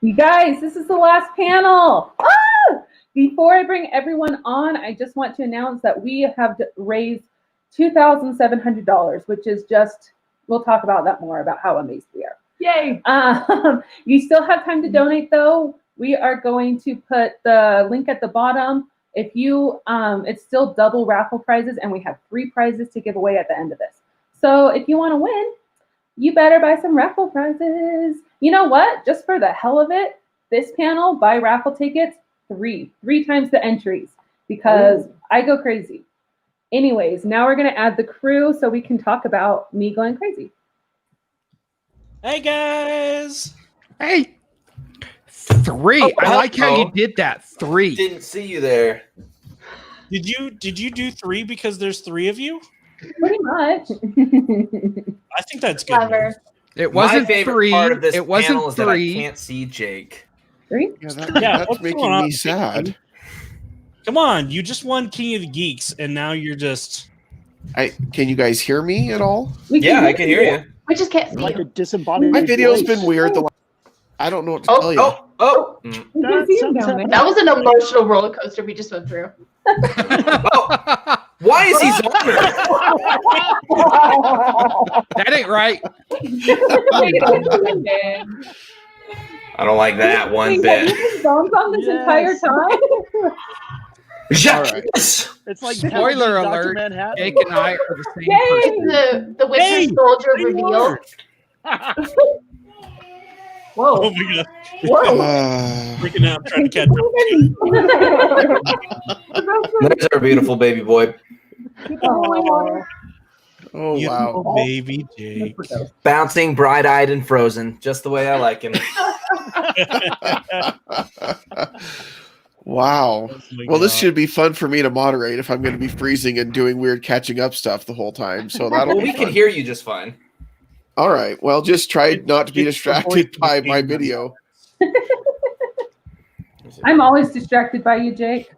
You guys, this is the last panel. Ah! Before I bring everyone on, I just want to announce that we have raised $2,700, which is just, we'll talk about that more, about how amazed we are. Yay! You still have time to donate, though. We are going to put the link at the bottom. If you, it's still double raffle prizes, and we have 3 prizes to give away at the end of this. So if you want to win, you better buy some raffle prizes. You know what? Just for the hell of it, this panel, buy raffle tickets, 3 times the entries, because I go crazy. Anyways, now we're going to add the crew so we can talk about me going crazy. Hey, guys. Hey. 3. I like how you did that. 3. Didn't see you there. Did you do 3 because there's 3 of you? Pretty much. I think that's good. Clever. It wasn't My favorite 3. part of this It wasn't panel is 3. that I can't see Jake. 3? Yeah, what's that's making going on, me sad. Come on, you just won King of the Geeks, and now you're just... Can you guys hear me at all? Yeah, I can hear you. We just can't see Like a you. disembodied My video's voice. been weird. I don't know what to tell you. Oh. You can see him down there. That was an emotional roller coaster we just went through. Why is he zombie? That ain't right. I don't like that one Have bit. you been zombed on this entire Yes. time? Yes. It's like Spoiler Dr. alert. Manhattan. Jake and I are the same Yay! person. The Winter Hey, Soldier there you reveal. are. Whoa. Oh my god. Whoa. Freaking out trying to catch up. There's our beautiful baby boy. Oh, Oh, Beautiful wow. baby Jake. Bouncing, bright-eyed, and frozen. Just the way I like him. Wow. Oh my Well, this God. should be fun for me to moderate if I'm going to be freezing and doing weird catching up stuff the whole time. So that'll Well, be we can fun. hear you just fine. All right. Well, just try not to be It's the distracted voice by of my the video. I'm always distracted by you, Jake.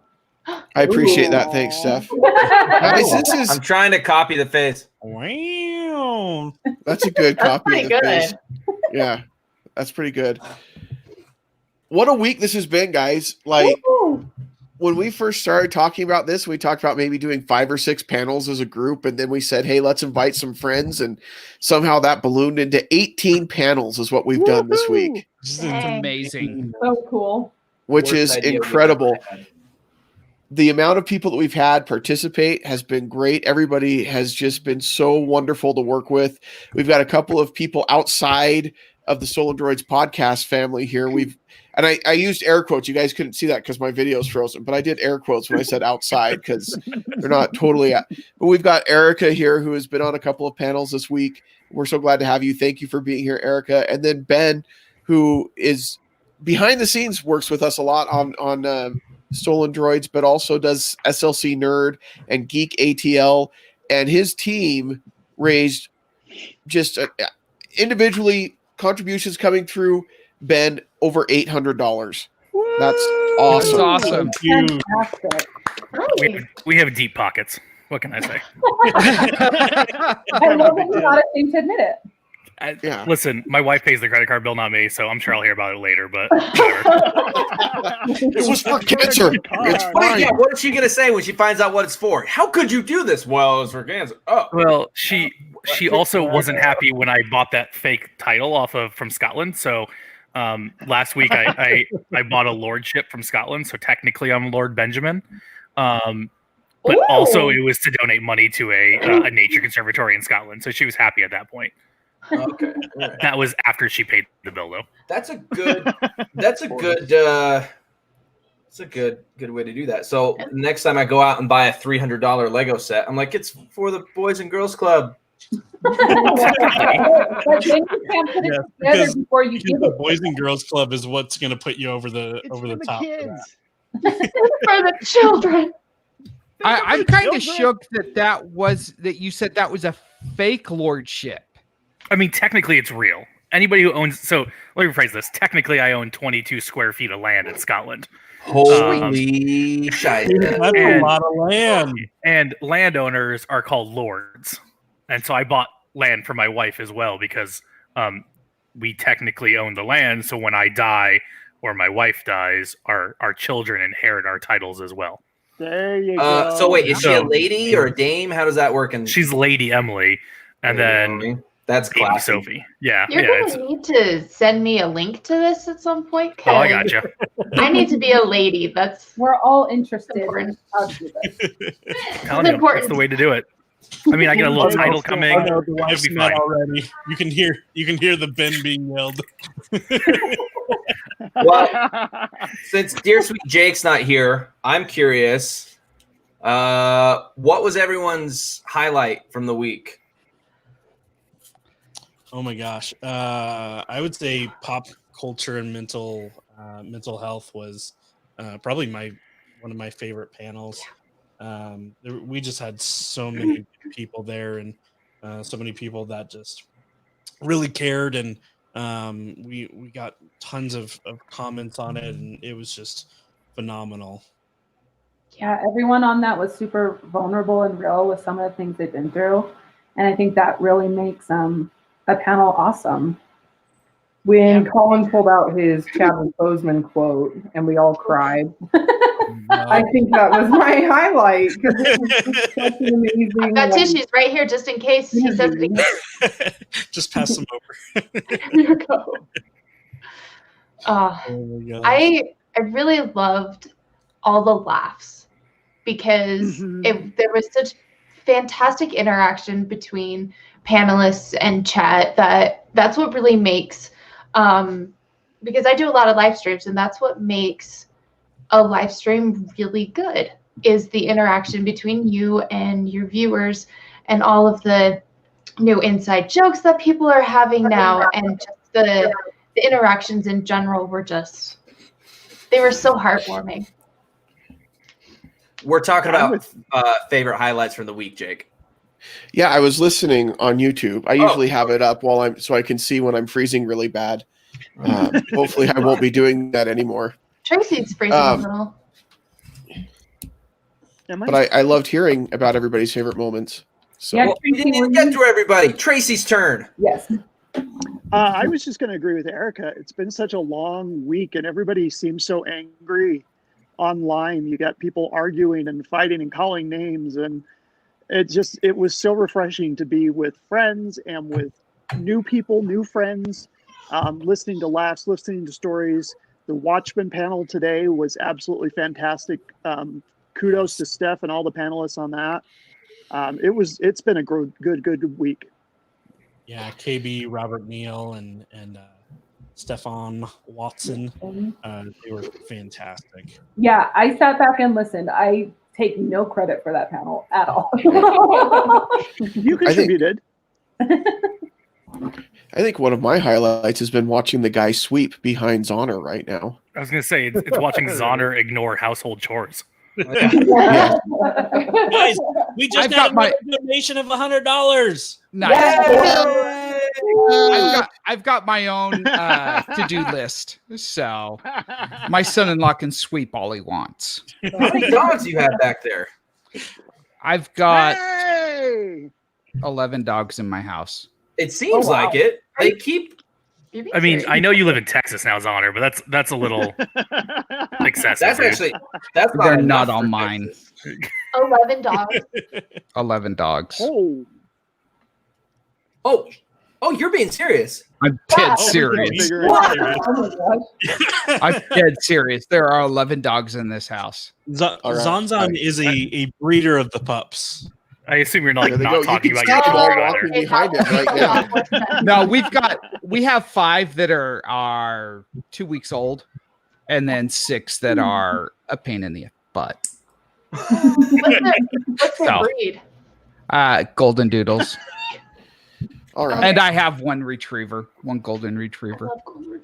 I appreciate that. Thanks, Steph. Guys, this is I'm trying to copy the face. Wow. that's a good That's copy pretty of the good. face. Yeah, that's pretty good. What a week this has been, guys. Like Woo. when we first started talking about this, we talked about maybe doing 5 or 6 panels as a group, and then we said, hey, let's invite some friends, and somehow that ballooned into 18 panels is what we've done this week, This is Dang. amazing. So cool. which Worst is idea we've incredible. ever had. The amount of people that we've had participate has been great. Everybody has just been so wonderful to work with. We've got a couple of people outside of the Stolendroids podcast family here. I used air quotes. You guys couldn't see that because my video is frozen, but I did air quotes when I said outside because they're not totally out. But we've got Erica here who has been on a couple of panels this week. We're so glad to have you. Thank you for being here, Erica. And then Ben, who is behind the scenes, works with us a lot on Stolendroids, but also does SLC Nerd and Geek ATL, and his team raised just individually contributions coming through. Ben, over $800. That's awesome. That's awesome. Huge. Fantastic. We have deep pockets. What can I say? I love that you're not ashamed to admit it. Yeah. Listen, my wife pays the credit card bill, not me, so I'm sure I'll hear about it later. But whatever. It was for cancer. It's What, fine. yeah, what is she gonna say when she finds out what it's for? How could you do this? Well, it was for cancer. Oh, Well, she also wasn't happy when I bought that fake title from Scotland. So last week I bought a lordship from Scotland. So technically I'm Lord Benjamin. But Ooh. also it was to donate money to a nature conservatory in Scotland. So she was happy at that point. okay. All right. That was after she paid the bill, though. That's a good way to do that. So next time I go out and buy a $300 Lego set, I'm like, it's for the Boys and Girls Club. But then you can't put it together before you Because give the it. Boys and Girls Club is what's going to put you over the It's over for the the top. for kids. that. For the children. I'm kind of Children. shook that you said that was a fake lordship. I mean, technically, it's real. Anybody who owns... So, let me rephrase this. Technically, I own 22 square feet of land in Scotland. Holy shit. That's a And- lot of land. And landowners are called lords. And so I bought land for my wife as well because we technically own the land. So when I die, or my wife dies, our children inherit our titles as well. There you go. So wait, is she a So- lady or a dame? How does that work? And She's Lady Emily, and then that's Baby classy. Sophie. Yeah, You're yeah. gonna need to send me a link to this at some point. Oh, I 'cause gotcha. I need to be a lady. That's We're all interested in Important. how to do this. Telling you, important. that's the way to do it. I mean, I get a little Oh, title no, coming. Oh no, the It'll wife's be met fine. already. You can hear the Ben being yelled. Well, since dear sweet Jake's not here, I'm curious. What was everyone's highlight from the week? Oh my gosh. I would say pop culture and mental health was probably one of my favorite panels. We just had so many people there and so many people that just really cared, and we got tons of comments on it, and it was just phenomenal. Yeah, everyone on that was super vulnerable and real with some of the things they've been through. And I think that really makes a panel awesome. When Colin pulled out his Chadwick Boseman quote and we all cried, I think that was my highlight because it was just such an amazing. I've got tissues right here just in case he says it again. Just pass them over. There you go. Oh my gosh. I really loved all the laughs because there was such fantastic interaction between panelists and chat that's what really makes because I do a lot of live streams, and that's what makes a live stream really good is the interaction between you and your viewers and all of the new inside jokes that people are having now, and just the interactions in general they were so heartwarming. We're talking about favorite highlights from the week, Jake. Yeah, I was listening on YouTube. I usually have it up so I can see when I'm freezing really bad. Hopefully, I won't be doing that anymore. Tracy's freezing a little. But I loved hearing about everybody's favorite moments. So. Yeah, Well, we didn't even get through everybody. Tracy's turn. Yes. I was just going to agree with Erica. It's been such a long week, and everybody seems so angry online. You got people arguing and fighting and calling names, and it was so refreshing to be with friends and with new people, new friends, listening to laughs, listening to stories. The Watchmen panel today was absolutely fantastic. Kudos to Steph and all the panelists on that. It's been a good week. Yeah, KB, Robert Neal, and Stefan Watson. They were fantastic. Yeah, I sat back and listened. I take no credit for that panel at all. You contributed. I think one of my highlights has been watching the guy sweep behind Zonner right now. I was gonna say it's watching Zonner ignore household chores. Yeah. Guys, we just I've got got my- a donation of $100. Nice. I've got my own to-do list. So my son-in-law can sweep all he wants. How many dogs you have back there? I've got Hey! 11 dogs in my house. It seems like it. They keep. I mean, I know you live in Texas now, Zonner, but that's a little excessive. That's dude. actually that's They're enough not on for mine. Texas. 11 dogs. 11 dogs. Oh, you're being serious. I'm dead serious. Oh my gosh. I'm dead serious. There are 11 dogs in this house. All right. Zonzon is a breeder of the pups. I assume you're not, There they not go. You talking can about your see them all children walking either. behind it right now. No, we have 5 that are 2 weeks old, and then 6 that are a pain in the butt. What's their So. breed? Golden doodles. All right. And I have one golden retriever.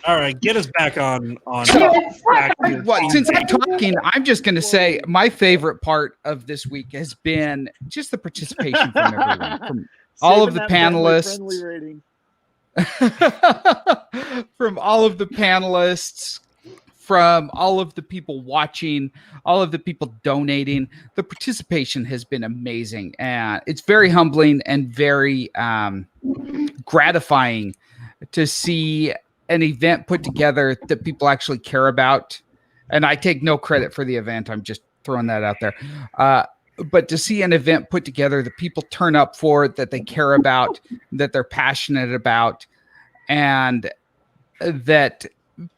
All right, get us back on. Well, since I'm talking, I'm just going to say my favorite part of this week has been just the participation from everyone, from all of the panelists, from all of the panelists, from all of the people watching, all of the people donating. The participation has been amazing, and it's very humbling and very gratifying to see an event put together that people actually care about, and I take no credit for the event, I'm just throwing that out there. But to see an event put together that people turn up for, that they care about, that they're passionate about, and that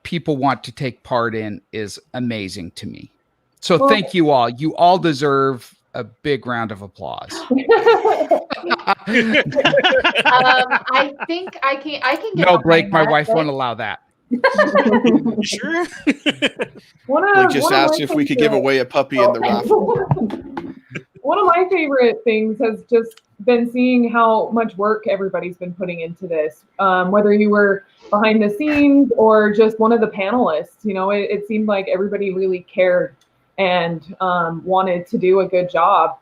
people want to take part in is amazing to me. So thank you all. You all deserve a big round of applause. I think I can get No, Blake, behind my that, wife but- won't allow that. Sure. Blake just asked if we could give away a puppy in the raffle. One of my favorite things has just been seeing how much work everybody's been putting into this. Whether you were behind the scenes or just one of the panelists, it seemed like everybody really cared and wanted to do a good job.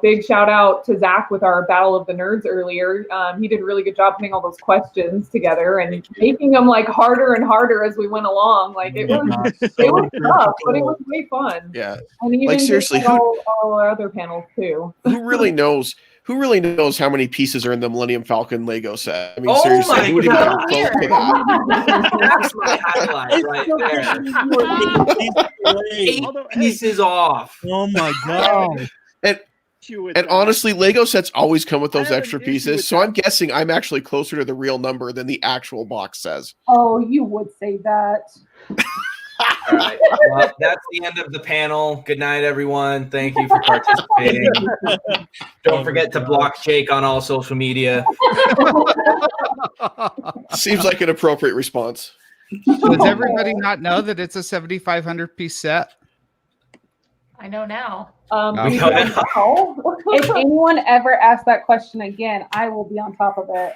Big shout out to Zach with our Battle of the Nerds earlier. He did a really good job putting all those questions together and making them like harder and harder as we went along. Like it was tough, but it was great fun. Yeah. And even Like, seriously, just all our other panels too. Who really knows how many pieces are in the Millennium Falcon Lego set? I mean, Oh seriously, my who would even God. come close to that? That's my highlight right there. 8 Although, pieces off. Oh my god. And honestly, Lego sets always come with I those have an extra issue pieces, with so that. I'm guessing I'm actually closer to the real number than the actual box says. Oh, you would say that. All right. Well, that's the end of the panel. Good night, everyone. Thank you for participating. Don't forget to block Jake on all social media. Seems like an appropriate response. Does everybody not know that it's a 7,500 piece set? I know now. Okay. If anyone ever asks that question again, I will be on top of it.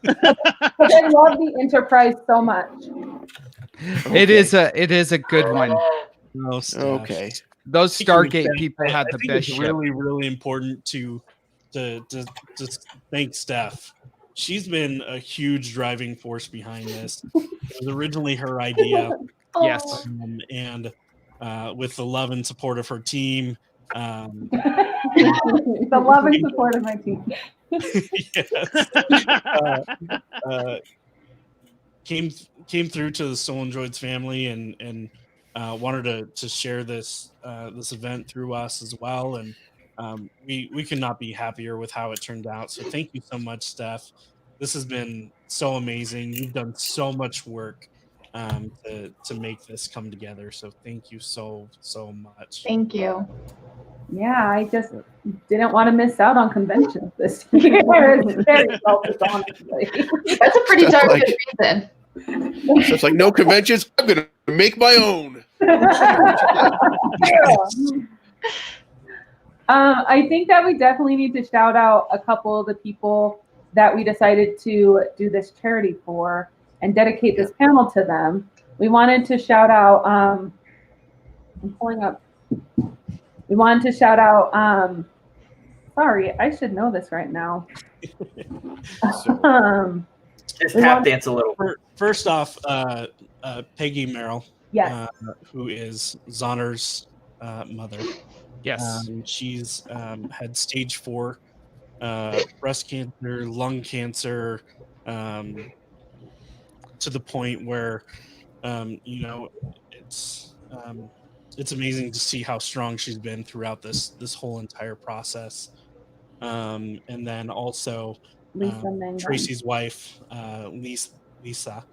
Because I love the Enterprise so much. It is a good one. No, Steph. Okay. Those Stargate I people had the think best it's ship. really, really important to thank Steph. She's been a huge driving force behind this. It was originally her idea. Yes. And with the love and support of her team. The love and support of my team. Came through to the Stolendroids family and wanted to share this event through us as well, and we could not be happier with how it turned out. So thank you so much, Steph. This has been so amazing. You've done so much work to make this come together. So thank you so much. Thank you. Yeah, I just didn't want to miss out on conventions this year. It's very selfish, honestly. That's a pretty That's darn like- good reason. So it's like, no conventions, I'm going to make my own. I think that we definitely need to shout out a couple of the people that we decided to do this charity for and dedicate this panel to them. We wanted to shout out, I'm pulling up. We wanted to shout out, sorry, I should know this right now. Just tap dance a little. First off, Peggy Merrill, Yes. who is Zonner's mother. Yes. She's had stage 4 breast cancer, lung cancer, to the point where it's amazing to see how strong she's been throughout this whole entire process. And then also Lisa Mangan. Tracy's wife, Lisa,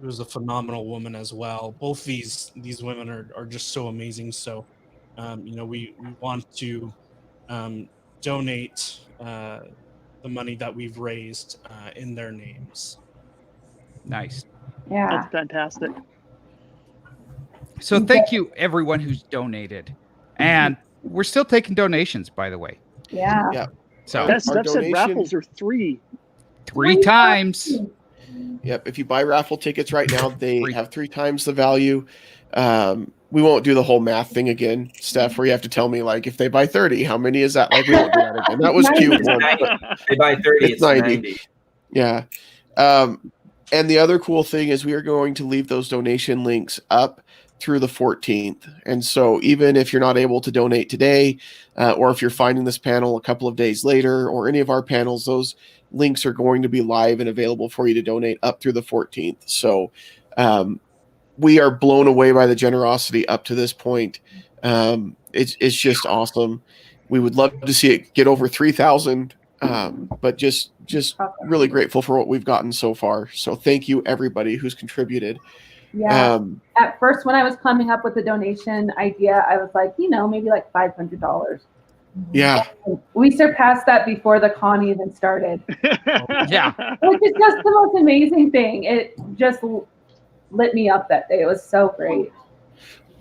who's a phenomenal woman as well. Both these women are just so amazing. So we want to donate the money that we've raised in their names. Nice. Yeah. That's fantastic. So thank you everyone who's donated. And we're still taking donations, by the way. Yeah. Yeah. So That Steph said donation- raffles are 3. 3 times. Yep. If you buy raffle tickets right now, they Three. have 3 times the value. We won't do the whole math thing again, Steph, where you have to tell me, like, if they buy 30, how many is that? Like, we won't do that again. That was cute. Once, but They buy 30, It's it's 90. 90. yeah. And the other cool thing is we are going to leave those donation links up through the 14th. And so even if you're not able to donate today, or if you're finding this panel a couple of days later, or any of our panels, those links are going to be live and available for you to donate up through the 14th. So we are blown away by the generosity up to this point. It's just awesome. We would love to see it get over 3,000, but just really grateful for what we've gotten so far. So thank you everybody who's contributed. Yeah. At first, when I was coming up with the donation idea, I was like, maybe like $500. Yeah. We surpassed that before the con even started. Yeah. Which is just the most amazing thing. It just lit me up that day. It was so great.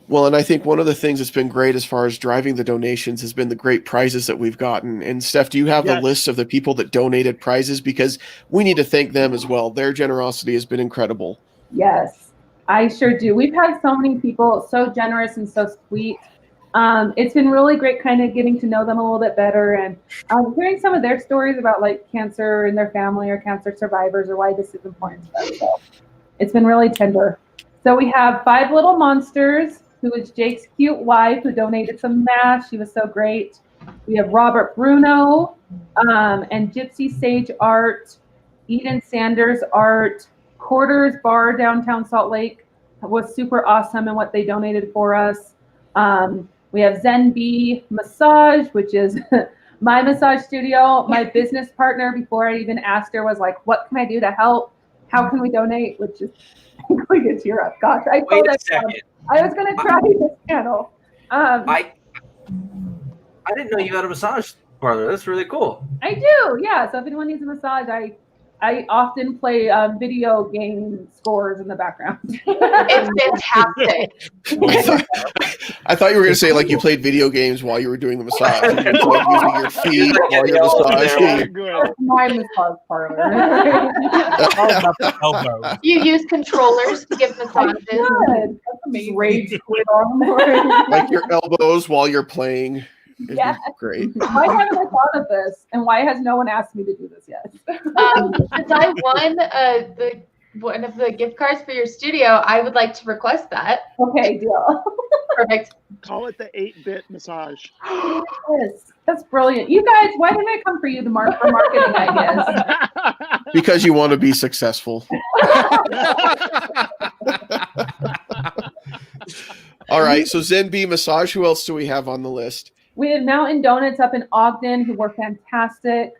Well, and I think one of the things that's been great as far as driving the donations has been the great prizes that we've gotten. And Steph, do you have the list of the people that donated prizes? Because we need to thank them as well. Their generosity has been incredible. Yes, I sure do. We've had so many people so generous and so sweet. It's been really great kind of getting to know them a little bit better and hearing some of their stories about like cancer in their family or cancer survivors or why this is important to them. So it's been really tender. So we have Five Little Monsters, who is Jake's cute wife, who donated some mash. She was so great. We have Robert Bruno and Gypsy Sage Art, Eden Sanders Art, Quarters Bar downtown Salt Lake was super awesome in what they donated for us. We have Zen B Massage, which is my massage studio. My business partner, before I even asked her, was like, what can I do to help? How can we donate? Which is going to tear up. Gosh, I told Wait a second. I was going to try this channel. I didn't know you had a massage parlor. That's really cool. I do, yeah. So if anyone needs a massage, I often play video game scores in the background. It's fantastic. I thought you were going to say like you played video games while you were doing the massage. You're like using your feet while you're massaging. My massage parlor. You use controllers to give massages. Good. That's amazing. Rage quit on like your elbows while you're playing. Yeah. Great. Why haven't I thought of this? And why has no one asked me to do this yet? Since I won one of the gift cards for your studio, I would like to request that. Okay, deal. Perfect. Call it the 8-bit massage. Yes, that's brilliant. You guys, why didn't I come for you for marketing ideas? Because you want to be successful. All right, so Zen B Massage, who else do we have on the list? We have Mountain Donuts up in Ogden, who were fantastic.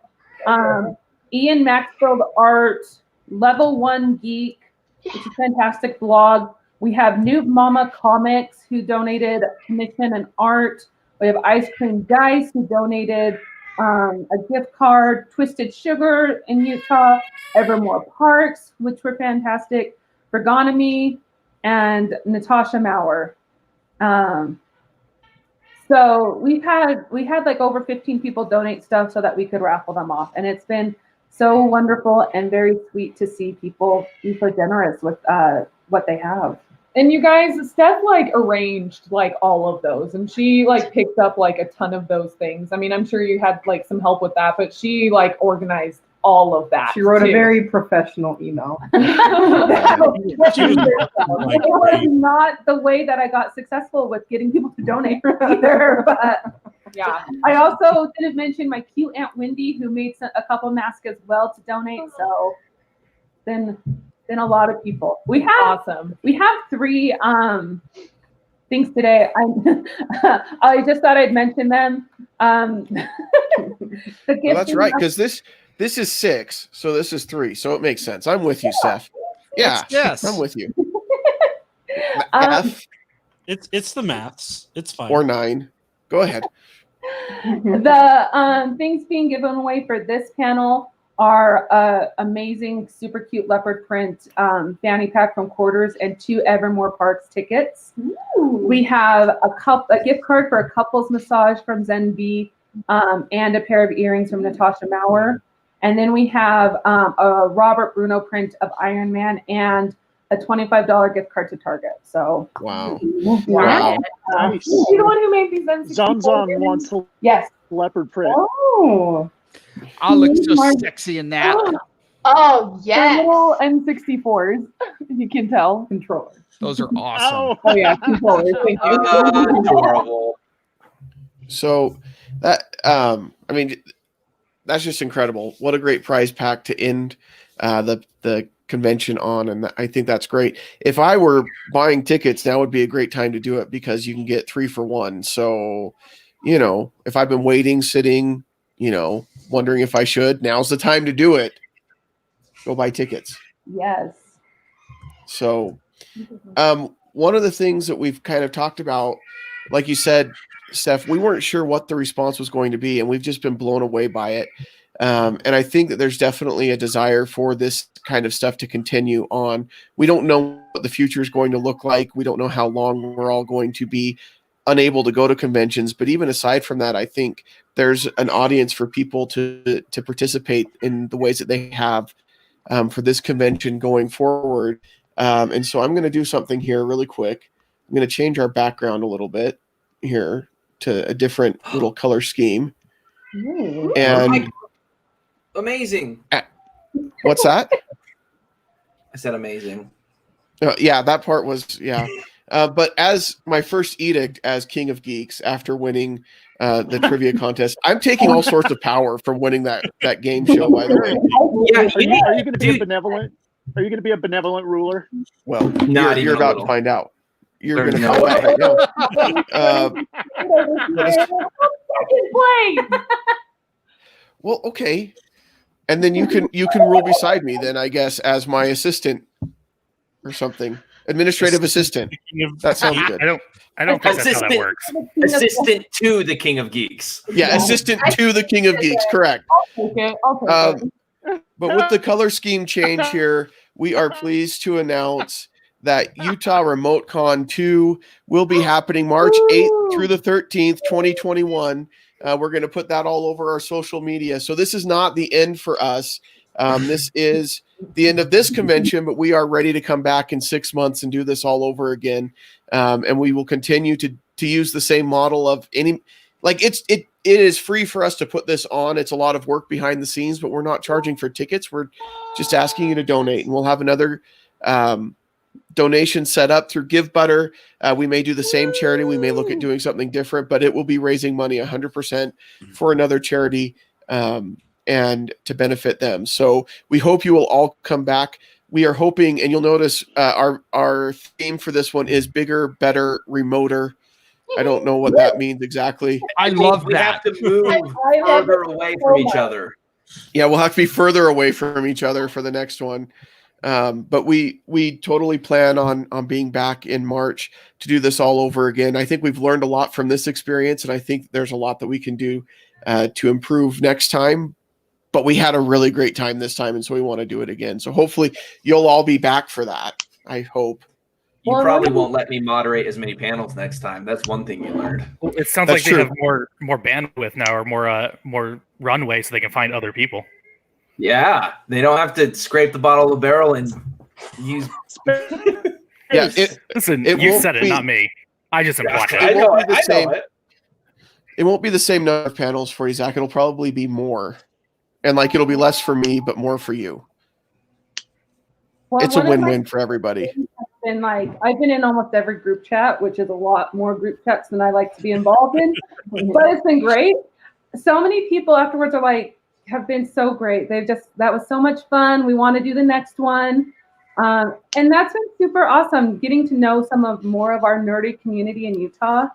Ian Maxfield Art, Level 1 Geek, which is a fantastic blog. We have Noob Mama Comics, who donated commission and art. We have Ice Cream Dice, who donated a gift card. Twisted Sugar in Utah. Evermore Parks, which were fantastic. Bergonomy, and Natasha Maurer. So we had like over 15 people donate stuff so that we could raffle them off, and it's been so wonderful and very sweet to see people be so generous with what they have. And you guys, Steph like arranged like all of those, and she like picked up like a ton of those things. I mean, I'm sure you had like some help with that, but she like organized all of that. She wrote too. a very professional email. It was not the way that I got successful with getting people to donate either, but Yeah. I also didn't mention my cute Aunt Wendy, who made a couple masks as well to donate. So then a lot of people. We have Awesome. We have 3 things today. I just thought I'd mention them. Well, that's right, because this is 6, so this is 3, so it makes sense. I'm with you, Steph. Yeah, Yes. I'm with you. Um, It's the maths. It's fine. Or 9. Go ahead. The things being given away for this panel are amazing, super cute leopard print fanny pack from Quarters and 2 Evermore Parks tickets. Ooh. We have a gift card for a couples massage from Zen B, and a pair of earrings from Natasha Maurer. And then we have a Robert Bruno print of Iron Man and a $25 gift card to Target. So wow. Nice. Is she the one who made these N64 Zamzam wants a yes, leopard print. Oh, I'll look so sexy in that. Oh They're yes. little N64s. You can tell. Controller. Those are awesome. Oh yeah, controllers. Thank you. Adorable. So that I mean, that's just incredible. What a great prize pack to end the convention on, and I think that's great. If I were buying tickets, now would be a great time to do it because you can get 3 for 1. So, you know, if I've been waiting, sitting, you know, wondering if I should, now's the time to do it. Go buy tickets. Yes. So, one of the things that we've kind of talked about, like you said, Steph, we weren't sure what the response was going to be, and we've just been blown away by it. And I think that there's definitely a desire for this kind of stuff to continue on. We don't know what the future is going to look like. We don't know how long we're all going to be unable to go to conventions. But even aside from that, I think there's an audience for people to participate in the ways that they have for this convention going forward. And so I'm going to do something here really quick. I'm going to change our background a little bit here to a different little color scheme. Ooh. And Amazing. what's that? I said amazing. Yeah, that part was, yeah. But as my first edict as King of Geeks after winning the trivia contest, I'm taking all sorts of power from winning that game show, by the way. Yeah, Are you going to be a benevolent? Are you going to be a benevolent ruler? Well, Not you're even a about little. to find out. You're There's going to no find out right now. Second place. Well, okay. And then you can rule beside me then, I guess, as my assistant or something. Administrative assistant. That sounds good. I don't think that's how that Assistant. works. Assistant to the King of Geeks. Yeah, assistant to the King of Geeks, correct. I'll take it. But with the color scheme change here, we are pleased to announce that Utah Remote Con 2 will be happening March 8th through the 13th, 2021. We're going to put that all over our social media. So this is not the end for us. This is the end of this convention, but we are ready to come back in 6 months and do this all over again. And we will continue to use the same model of it is free for us to put this on. It's a lot of work behind the scenes, but we're not charging for tickets. We're just asking you to donate, and we'll have another donation set up through GiveButter. We may do the same charity. We may look at doing something different, but it will be raising money 100% for another charity and to benefit them. So we hope you will all come back. We are hoping, and you'll notice our theme for this one is bigger, better, remoter. I don't know what that means exactly. I love We that. have to move further away from each other. Yeah, we'll have to be further away from each other for the next one. But we totally plan on being back in March to do this all over again. I think we've learned a lot from this experience, and I think there's a lot that we can do to improve next time. But we had a really great time this time, and so we want to do it again. So hopefully you'll all be back for that. I hope. You probably won't let me moderate as many panels next time. That's one thing you learned. Well, it sounds That's like they true. have more bandwidth now, or more runway, so they can find other people. Yeah, they don't have to scrape the bottom of the barrel and use. Yeah, Listen, it you won't said it, be- not me. I just implied I it. know won't be the it. I know same. it. It won't be the same number of panels for you, Zach. It'll probably be more. And it'll be less for me, but more for you. Well, It's a one of my win-win for everybody. things has been I've been in almost every group chat, which is a lot more group chats than I like to be involved in, but it's been great. So many people afterwards are have been so great. That was so much fun. We want to do the next one. And that's been super awesome, getting to know more of our nerdy community in Utah.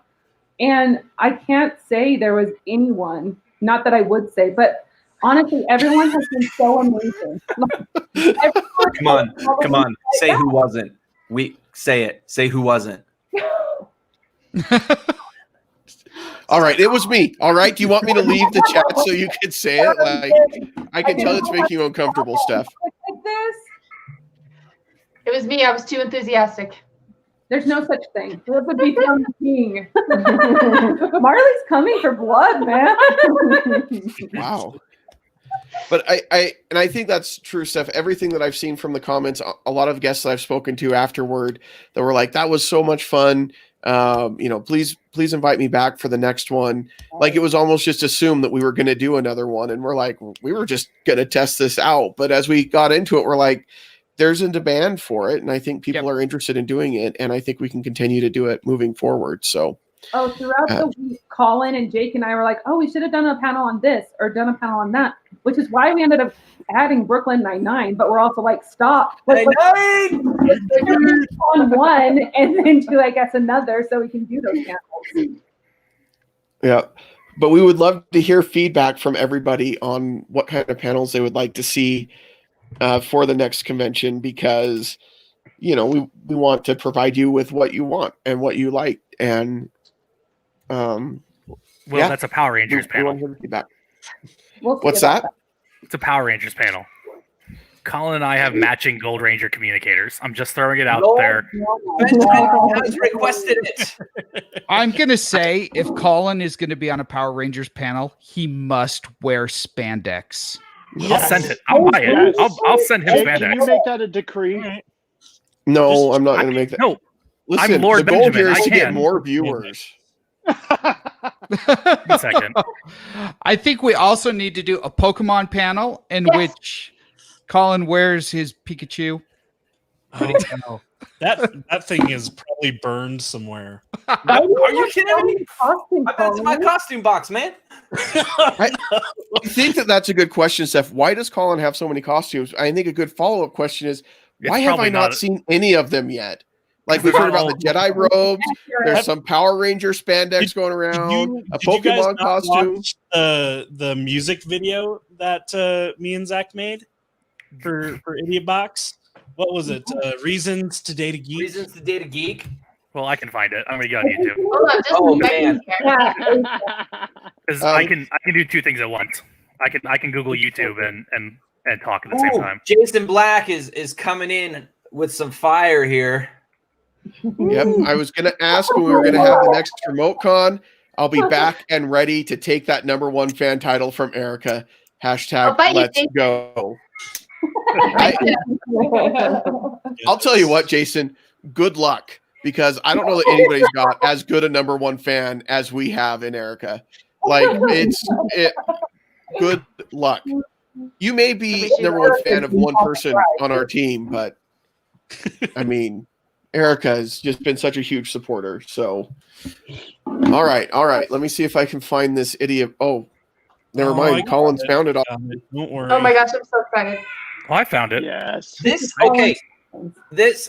And I can't say there was anyone, not that I would say, but honestly, everyone has been so amazing. Come on. Say who wasn't. Say it. Say who wasn't. All right, it was me. All right, do you want me to leave the chat so you can say it? I can tell it's making you uncomfortable, Steph. Like this, It was me. I was too enthusiastic. there's no such thing. That would be some king. Marley's coming for blood, man. Wow. But I think that's true, Steph. Everything that I've seen from the comments, a lot of guests that I've spoken to afterward that were like, that was so much fun. Please invite me back for the next one. Like, it was almost just assumed that we were going to do another one, and we're like, we were just going to test this out. But as we got into it, we're like, there's a demand for it, and I think people are interested in doing it, and I think we can continue to do it moving forward. So, throughout the week, Colin and Jake and I were like, we should have done a panel on this or done a panel on that, which is why we ended up adding Brooklyn Nine-Nine. But we're also like, stop. Let's on one and then do, I guess, another, so we can do those panels. Yeah. But we would love to hear feedback from everybody on what kind of panels they would like to see for the next convention, because we want to provide you with what you want and what you like. And that's a Power Rangers panel. What's that? It's a Power Rangers panel. Colin and I have matching Gold Ranger communicators. I'm just throwing it out there. Benjamin has requested it. I'm going to say, if Colin is going to be on a Power Rangers panel, he must wear spandex. I'll send it. I'll buy it. I'll send him Hey, spandex. can you make that a decree? No, I'm not going to make that. No, listen, I'm Lord the goal Benjamin. here is I to get can. more viewers. One second. I think we also need to do a Pokemon panel in which Colin wears his Pikachu. Oh, no. That thing is probably burned somewhere. Are you kidding me? I bet it's in my costume box, man. I think that's a good question, Steph. Why does Colin have so many costumes? I think a good follow-up question is, why have I not seen any of them yet? Like, we've heard about the Jedi robes. There's some Power Ranger spandex going around. A Pokemon costume. Watch the music video that me and Zach made for Idiot Box. What was it? Reasons to Date a Geek. Reasons to Date a Geek. Well, I can find it. I'm gonna go on YouTube. Oh man. Because I can do two things at once. I can Google YouTube and talk at the same time. Jason Black is coming in with some fire here. Yep. I was going to ask when we were going to have the next Remote Con. I'll be back and ready to take that #1 fan title from Erica. Hashtag let's go. I'll tell you what, Jason, good luck, because I don't know that anybody's got as good a #1 fan as we have in Erica. Like, good luck. You may be #1 fan of one person on our team, but I mean, Erica has just been such a huge supporter. So, all right. Let me see if I can find this idiot. Oh, never mind. Colin's found it all. Don't worry. Oh my gosh, I'm so excited. Oh, I found it. Yes.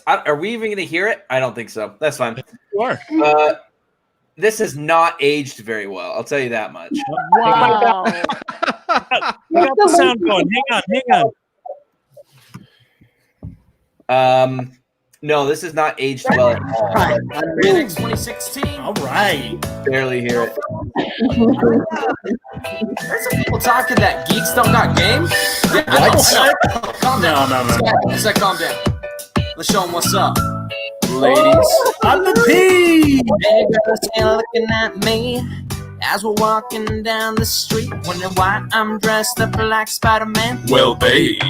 Are we even going to hear it? I don't think so. That's fine. You are. This has not aged very well. I'll tell you that much. Wow. I got the sound going. Hang on. No, this is not aged well at all. Remix 2016. All right. Barely hear it. There's some people talking that geeks don't got game. Yeah, I know. Calm down. No. Say calm down. Let's show them what's up. Ladies. I'm the P. Hey girls, ain't looking at me as we're walking down the street, wondering why I'm dressed up like Spider-Man. Well, babe,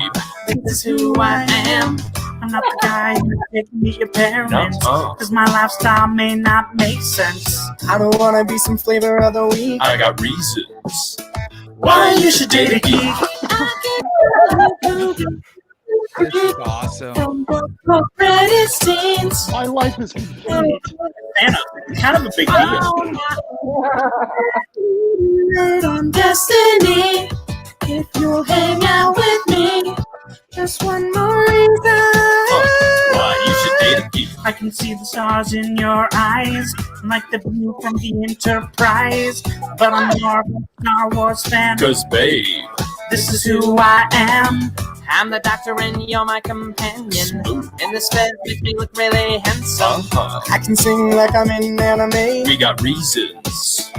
this is who I am. I'm not the guy who take me your parents, cause my lifestyle may not make sense. I don't wanna be some flavor of the week. I got reasons why you should date a geek. This is awesome. My life is complete. kind of a big deal. On destiny, if you'll hang out with me, just one more reason. Why you should date a geek. I can see the stars in your eyes, like the view from the Enterprise. But I'm more of a Star Wars fan. Cause babe, this is who I am. I'm the doctor and you're my companion. And this bed makes me look really handsome. I can sing like I'm in anime. We got reasons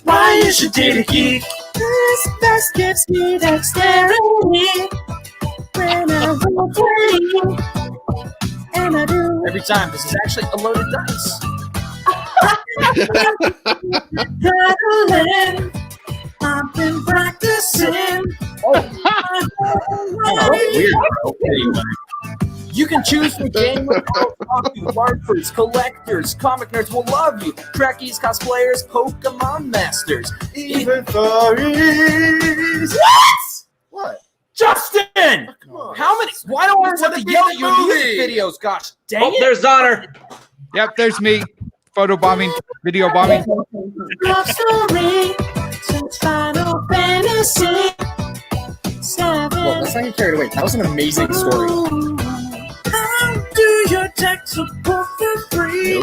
why you should date a geek. This best gives me dexterity when I roll dirty. And I do every time. This is actually a loaded dice. I've been practicing. Weird. Anyway, You can choose the game without hockey, LARPers, collectors, comic nerds will love you. Trekkies, cosplayers, Pokemon masters. Even furries. What? Justin! How many? Why do I always have to yell at your music videos? Gosh dang Oh, it! there's Donner. Yep, there's me. Photo bombing, video bombing. Love story since Final Fantasy VII. Well, let's not get carried away. That was an amazing story. How do your tech support for free?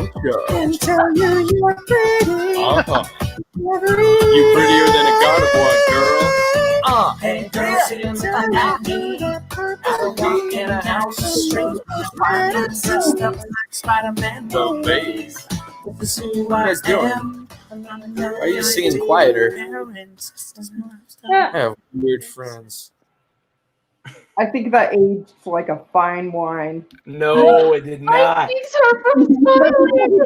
And tell you you're pretty. You prettier than a god of war, girl. Hey, girl, sitting with a nappy. I walk in a house straight dressed up like Spider-Man. The face. This is who What are you guys doing? Why are you singing quieter? Yeah. I have weird friends. I think that aged like a fine wine. No, it did My not. cheeks hurt from smiling.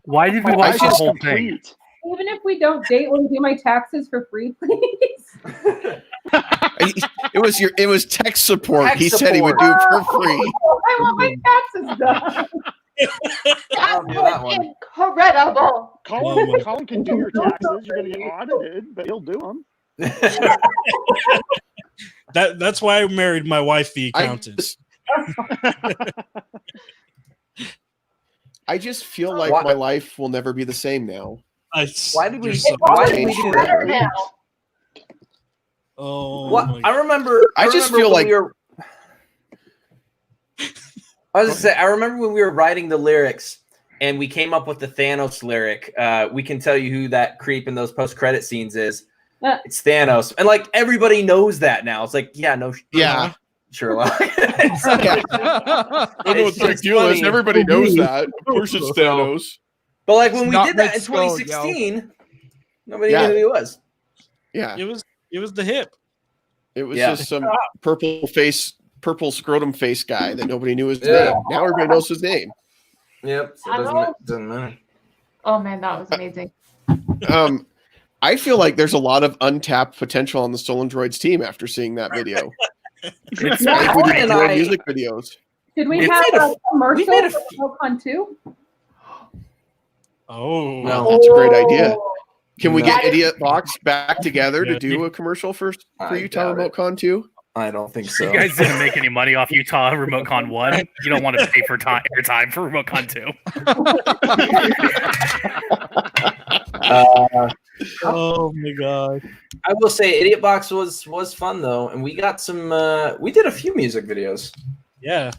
Why did we My watch life the is whole thing? complete. Even if we don't date, will you do my taxes for free, please? It was tech support. Tech He said he would do support. for free. I want my taxes done. I'll do that one. Incredible. Colin can do your taxes. You're going to get audited, but he'll do them. That's why I married my wife, the I accountant. I just feel like Why- my life will never be the same now. Why did we? You're so- Why did we do Better that? now. Oh, What? my I remember. I just remember feel when like- we were, I was gonna say. I remember when we were writing the lyrics and we came up with the Thanos lyric. We can tell you who that creep in those post-credit scenes is. It's Thanos, and like everybody knows that now. It's like, yeah, no, Yeah. Sherlock. I don't know what the big deal is. Everybody knows that. Of course it's Thanos. But like when we Not did that Red in Skull, 2016, nobody Yeah. knew who he was. Yeah. It was the hip. It was Yeah. just some purple scrotum face guy that nobody knew his Yeah. name. Now everybody knows his name. Yep. So I it know. doesn't matter. Oh man, that was amazing. I feel like there's a lot of untapped potential on the Stolendroids team after seeing that video. It's Like we Corey did and more I. music videos. Did we We've have made a- a commercial we've made a for Pokemon 2? Oh, No. That's a great idea. Can we No. get Idiot Box back together to do a commercial for I Utah doubt it. Remote Con 2? I don't think so. You guys didn't make any money off Utah Remote Con 1. You don't want to pay for airtime for Remote Con 2. oh my god. I will say, Idiot Box was fun though, and we got some. We did a few music videos. Yeah.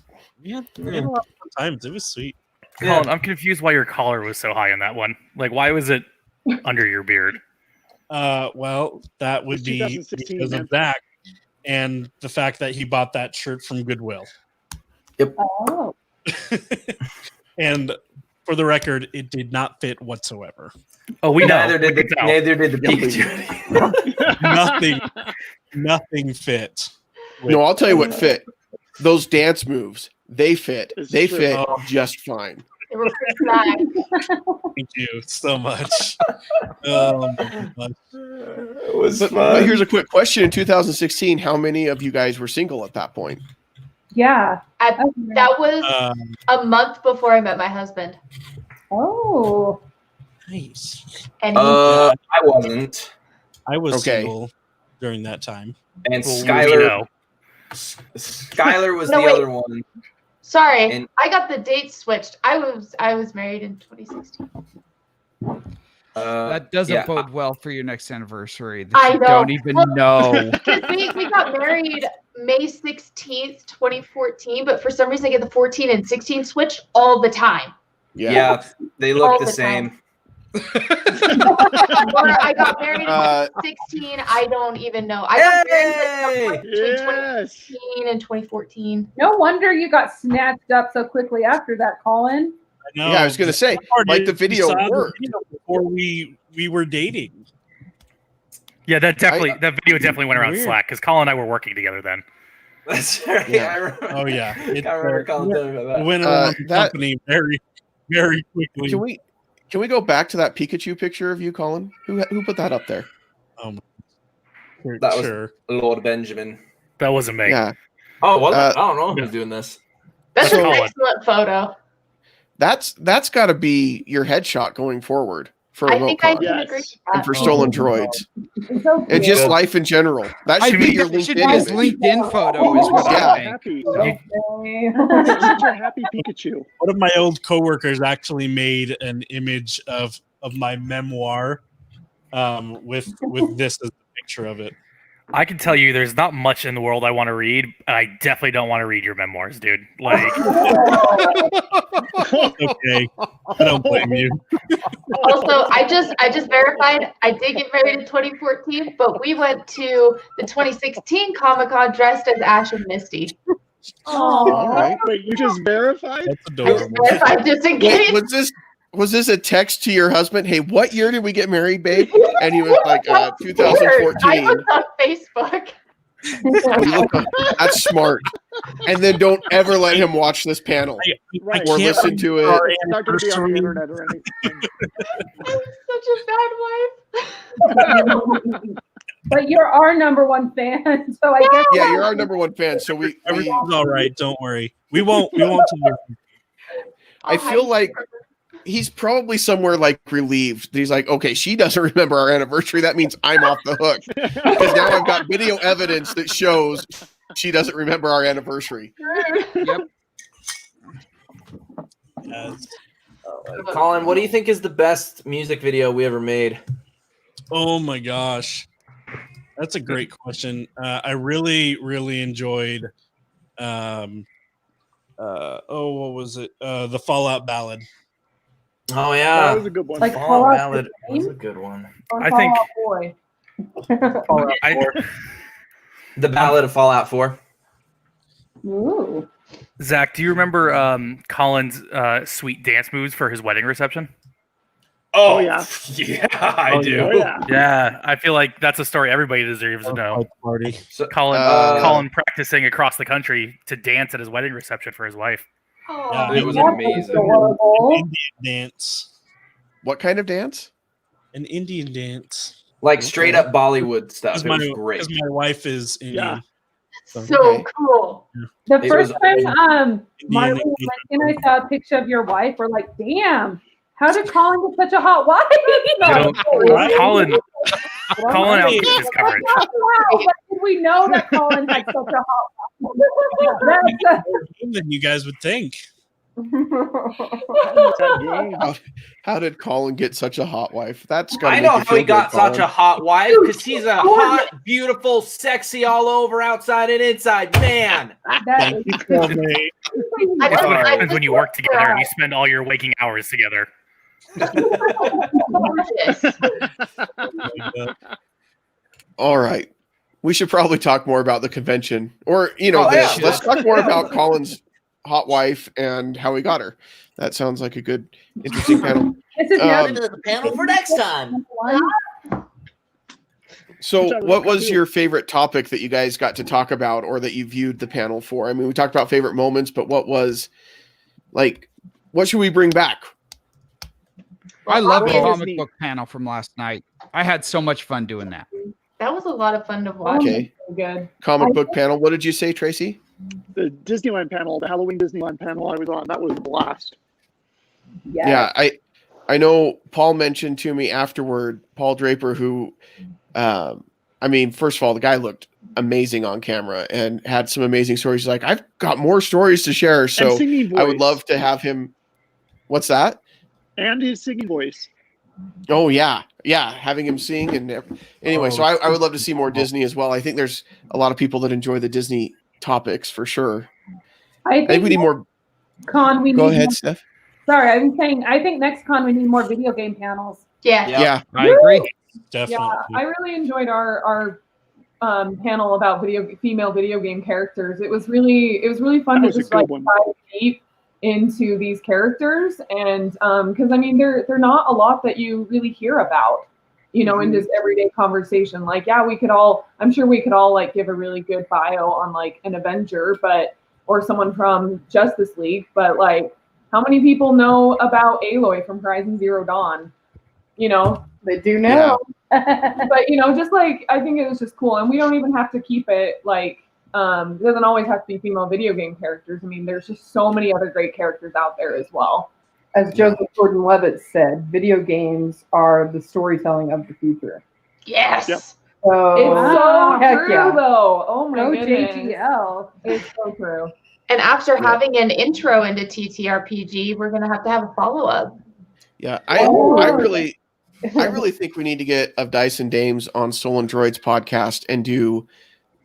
We had a lot of fun times. It was sweet. Colin, I'm confused why your collar was so high in that one. Like, why was it under your beard? Well, that would It's be 2016, because man. of Zach and the fact that he bought that shirt from Goodwill. Oh. And for the record, it did not fit whatsoever. Oh, we know. Neither did We the can tell. neither did the Pikachu. Nothing fit. No, I'll tell you what fit. Those dance moves, they fit. It's They true. fit Oh. just fine. They were pretty nice. Thank you so much. Oh my gosh. It was But here's a quick question. In 2016, how many of you guys were single at that point? Yeah. That was a month before I met my husband. Oh. Nice. And I wasn't. I was Okay. single during that time. And Well, we Skylar. know. Skylar was No, the wait. other one. sorry, And- I got the dates switched. I was married in 2016. That doesn't yeah. bode well for your next anniversary. That I you know. don't even Well- know. we got married May 16th, 2014, but for some reason I get the 14 and 16 switched all the time. Yeah, they All look the the same. Or I got married in 16. I don't even know. I got married at some point between Yes. 2015 and 2014. No wonder you got snatched up so quickly after that, Colin. I know. Yeah, I was going to say, like the We video saw the worked. video before we were dating. Yeah, that video definitely went around Weird. Slack because Colin and I were working together then. That's right. Yeah. I remember. Oh yeah, I remember Colin telling me about It that. went around the that- company very, very quickly. Can we go back to that Pikachu picture of you, Colin? Who put that up there? That was Sure. Lord Benjamin. That wasn't me. Yeah. Oh, was it? Uh, I don't know who's doing this. That's So- an excellent photo. That's got to be your headshot going forward for I think I RemoteCon can Yes. agree with and that. for Stolen Droids It's so and cute. just life in general. That I should be think your that should LinkedIn be his image. LinkedIn photo, is what Yeah. I think. Happy. Okay. Such a happy Pikachu. One of my old coworkers actually made an image of my memoir, with this as the picture of it. I can tell you, there's not much in the world I want to read, and I definitely don't want to read your memoirs, dude. Like, Okay, I don't blame you. Also, I just verified I did get married in 2014, but we went to the 2016 Comic-Con dressed as Ash and Misty. All right. Wait, you just verified? That's I just adorable. verified just in Wait, case. was this a text to your husband? Hey, what year did we get married, babe? And he was like, That's weird. 2014. I was on Facebook. You look like- that's smart. And then don't ever let him watch this panel Right. or can't listen to it. remember It's not going to be on the anniversary. internet or anything. I'm such a bad wife. But you're our number one fan, so I guess. Yeah, you're our number one fan. So we Everything's all right. Don't worry. We won't. Tell you. I feel like he's probably somewhere like relieved. He's like, okay, she doesn't remember our anniversary. That means I'm off the hook because now I've got video evidence that shows she doesn't remember our anniversary. Yep. Yes. Colin, what do you think is the best music video we ever made? Oh my gosh, that's a great question. I really enjoyed. What was it? The Fallout Ballad. Oh That yeah, was a good one. Like Fallout Fallout Ballad was a 15? good one. Or I think- Fallout Boy. The Ballad of Fallout 4. Ooh. Zach, do you remember Colin's sweet dance moves for his wedding reception? Oh, yeah. Yeah, I do. Oh, yeah. Yeah, I feel like that's a story everybody deserves to know. Party. So, Colin practicing across the country to dance at his wedding reception for his wife. Oh, it was that's amazing. adorable. An Indian dance. What kind of dance? An Indian dance. like straight up Bollywood stuff. Because It was great. my wife is Indian. Yeah. So Okay. cool. The It first was time Marley Indian. and I saw a picture of your wife, we're like, damn, how did Colin get such a hot wife? Colin Right. outdid his coverage. Wow, but did we know that Colin had such a hot wife? That's Than you guys would think. That game. How did Colin get such a hot wife? That's got. I know how he got such a hot wife because he's a hot, beautiful, sexy, all over, outside and inside man. that is That's what happens when you work together and you spend all your waking hours together. Gorgeous. All right. We should probably talk more about the convention, or Oh, this. yeah. Let's talk more about Colin's hot wife and how he got her. That sounds like a good, interesting panel. This is now The panel for next time. So, what was your favorite topic that you guys got to talk about, or that you viewed the panel for? I mean, we talked about favorite moments, but what was like? What should we bring back? I love the Disney. comic book panel from last night. I had so much fun doing that. That was a lot of fun to watch. Okay, Good. comic book panel. What did you say, Tracy? The Disneyland panel, the Halloween Disneyland panel I was on, that was a blast. Yeah, I know Paul mentioned to me afterward, Paul Draper, who, I mean, first of all, the guy looked amazing on camera and had some amazing stories. He's like, I've got more stories to share, so And singing voice. I would love to have him. What's that? And his singing voice. Oh yeah, having him sing and anyway. So I would love to see more Disney as well. I think there's a lot of people that enjoy the Disney topics for sure. I I think we need more. Con we Go need ahead, more, Steph. sorry, I'm saying I think next con we need more video game panels. Yeah. Yeah, I agree. Definitely. Yeah, I really enjoyed our panel about female video game characters. It was really fun That to was a just good like one. dive deep into these characters, and because I mean they're not a lot that you really hear about, in just everyday conversation. Like, yeah, I'm sure we could all like give a really good bio on like an Avenger, or someone from Justice League, but like, how many people know about Aloy from Horizon Zero Dawn? They do now. But just like, I think it was just cool, and we don't even have to keep it like It doesn't always have to be female video game characters. I mean, there's just so many other great characters out there as well. As Joseph Gordon-Levitt said, video games are the storytelling of the future. Yes. Yep. So It's so heck true, yeah. though. Oh my No goodness. JTL. It's so true. And after having an intro into TTRPG, we're gonna have a follow-up. Yeah, I really think we need to get Of Dice and Dames on Stolendroids podcast and do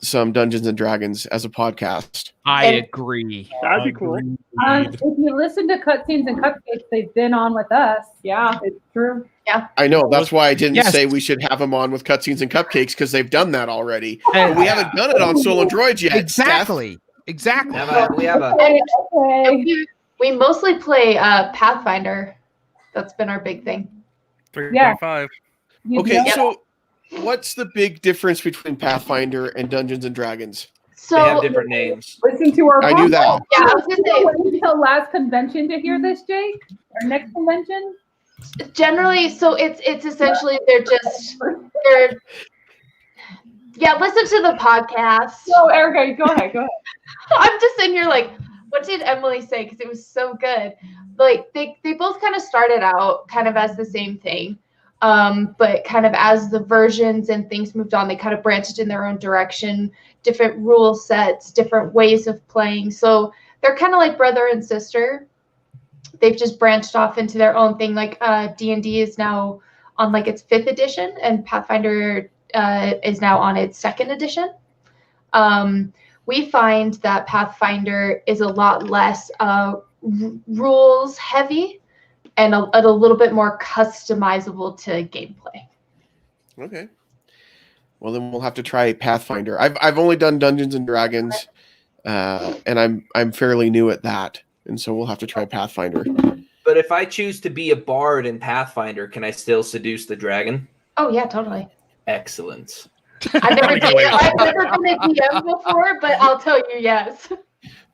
some Dungeons and Dragons as a podcast. I agree. That'd be cool. If you listen to Cutscenes and Cupcakes, they've been on with us. Yeah. It's true. I know. That's why I didn't Yes. say we should have them on with Cutscenes and Cupcakes, because they've done that already. And- But we haven't done it on Stolendroids yet. Exactly. Exactly. We have a Okay. We mostly play Pathfinder. That's been our big thing. 3.5. You Okay, know- so what's the big difference between Pathfinder and Dungeons and Dragons? So they have different names. Listen to our I knew that. yeah, I was gonna say, Wait until last convention to hear this, Jake? Our next convention? generally, so it's essentially they're yeah. Listen to the podcast. So, Erica, go ahead. Go ahead. I'm just sitting here like, what did Emily say? Because it was so good. Like they both kind of started out kind of as the same thing, but kind of as the versions and things moved on, they kind of branched in their own direction, different rule sets, different ways of playing. So they're kind of like brother and sister. They've just branched off into their own thing. Like D&D is now on like its 5th edition, and Pathfinder is now on its 2nd edition. We find that Pathfinder is a lot less rules heavy and a little bit more customizable to gameplay. Okay. Well, then we'll have to try Pathfinder. I've only done Dungeons and Dragons, and I'm fairly new at that, and so we'll have to try Pathfinder. But if I choose to be a bard in Pathfinder, can I still seduce the dragon? Oh yeah, totally. Excellent. I've never been a DM before, but I'll tell you yes.